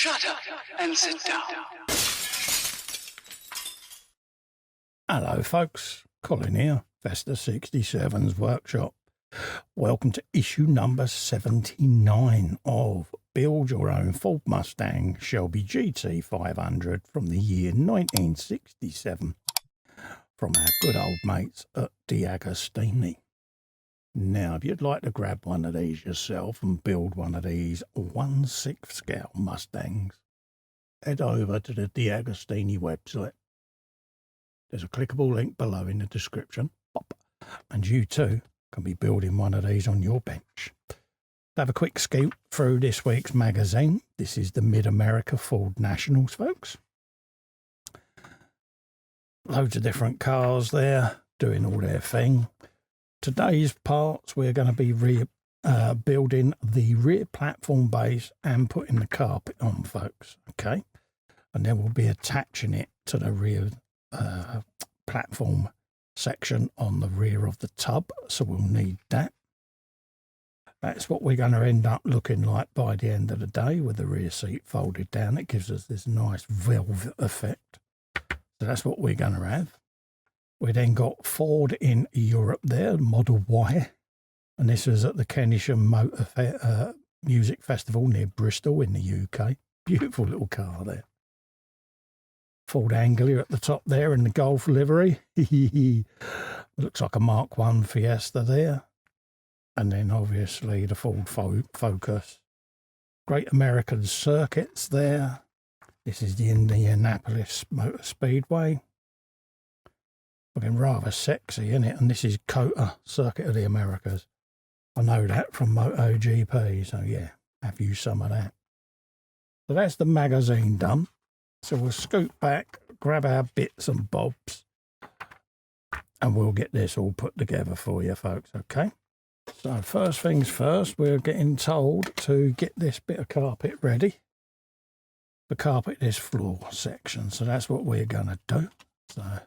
Shut up and sit down. Hello folks, Colin here, Vesta 67's workshop. Welcome to issue number 79 of Build Your Own Ford Mustang Shelby GT500 from the year 1967 from our good old mates at DeAgostini. Now, if you'd like to grab one of these yourself and build one of these 1/6 scale Mustangs, head over to the DeAgostini website. There's a clickable link below in the description, and you too can be building one of these on your bench. Have a quick scoot through this week's magazine. This is the Mid-America Ford Nationals, folks. Loads of different cars there doing all their thing. Today's parts, we're going to be building the rear platform base and putting the carpet on, folks. Okay, and then we'll be attaching it to the rear platform section on the rear of the tub, so we'll need that. That's what we're going to end up looking like by the end of the day, with the rear seat folded down. It gives us this nice velvet effect. So that's what we're going to have. We then got Ford in Europe there, Model Y, and this was at the Keynsham Music Festival near Bristol in the UK. Beautiful little car there. Ford Anglia at the top there in the Golf livery. Looks like a Mark I Fiesta there. And then obviously the Ford Focus. Great American circuits there. This is the Indianapolis Motor Speedway. Looking rather sexy, isn't it? And this is COTA, Circuit of the Americas. I know that from MotoGP, so yeah, have you some of that. So that's the magazine done. So we'll scoot back, grab our bits and bobs, and we'll get this all put together for you folks, okay? So first things first, we're getting told to get this bit of carpet ready. The carpet this floor section, so that's what we're going to do. So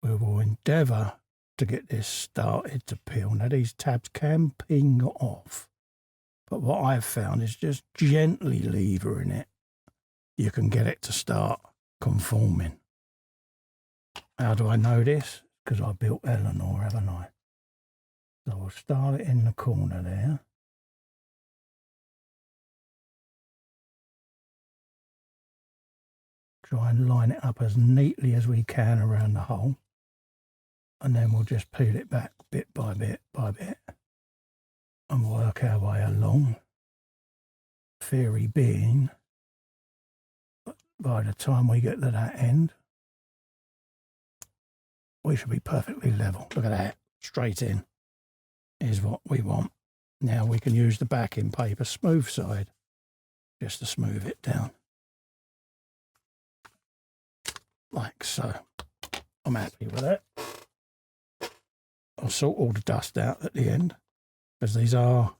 we will endeavour to get this started to peel. Now these tabs can ping off, but what I've found is just gently levering it, you can get it to start conforming. How do I know this? Because I built Eleanor, haven't I? So we'll start it in the corner there. Try and line it up as neatly as we can around the hole. And then we'll just peel it back bit by bit by bit and work our way along. Theory being, by the time we get to that end, we should be perfectly level. Look at that, straight in is what we want. Now we can use the backing paper smooth side just to smooth it down. Like so. I'm happy with that. I'll sort all the dust out at the end, because these are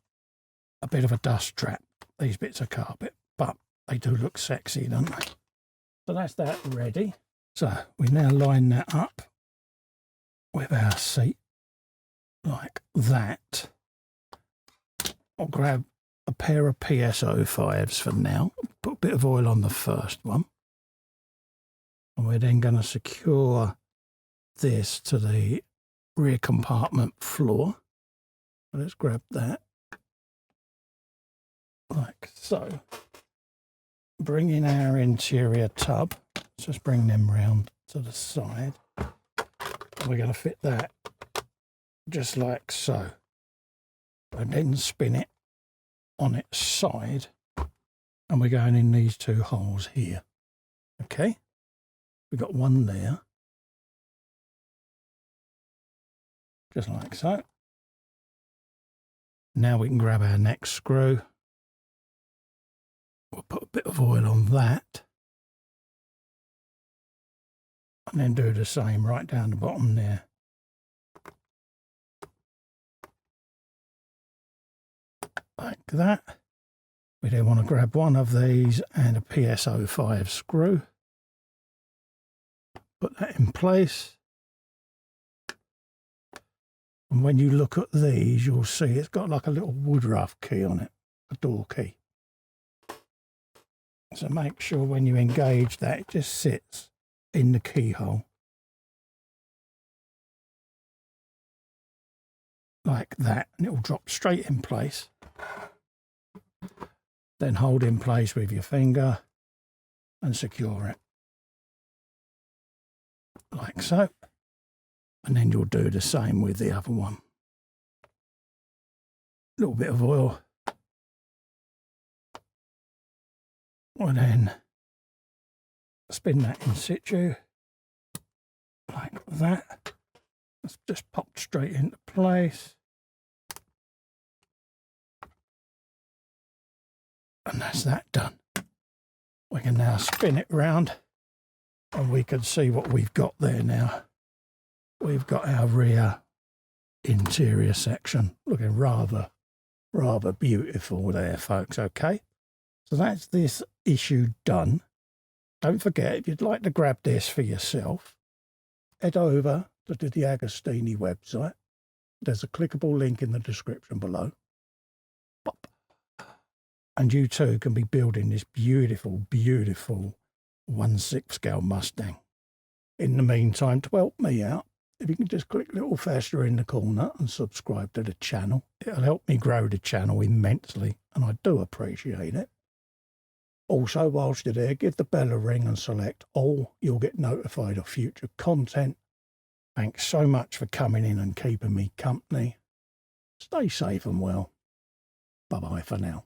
a bit of a dust trap, these bits of carpet, but they do look sexy, don't they? So that's that ready. So we now line that up with our seat like that. I'll grab a pair of PSO5s for now, put a bit of oil on the first one, and we're then going to secure this to the rear compartment floor. Let's grab that like so. Bring in our interior tub. Let's just bring them round to the side. We're going to fit that just like so, and then spin it on its side, and we're going in these two holes here. Okay, we've got one there, just like so. Now we can grab our next screw. We'll put a bit of oil on that, and then do the same right down the bottom there. Like that. We then want to grab one of these and a PSO5 screw. Put that in place. And when you look at these, you'll see it's got like a little woodruff key on it, a door key. So make sure when you engage that it just sits in the keyhole. Like that, and it will drop straight in place. Then hold in place with your finger and secure it. Like so. And then you'll do the same with the other one. A little bit of oil. And then spin that in situ. Like that. It's just popped straight into place. And that's that done. We can now spin it round and we can see what we've got there now. We've got our rear interior section looking rather beautiful there, folks. Okay, so that's this issue done. Don't forget, if you'd like to grab this for yourself, head over to the DeAgostini website. There's a clickable link in the description below. Pop. And you too can be building this beautiful 1/6 scale Mustang. In the meantime, to help me out, if you can just click a little faster in the corner and subscribe to the channel, it'll help me grow the channel immensely, and I do appreciate it. Also, whilst you're there, give the bell a ring and select all. You'll get notified of future content. Thanks so much for coming in and keeping me company. Stay safe and well. Bye-bye for now.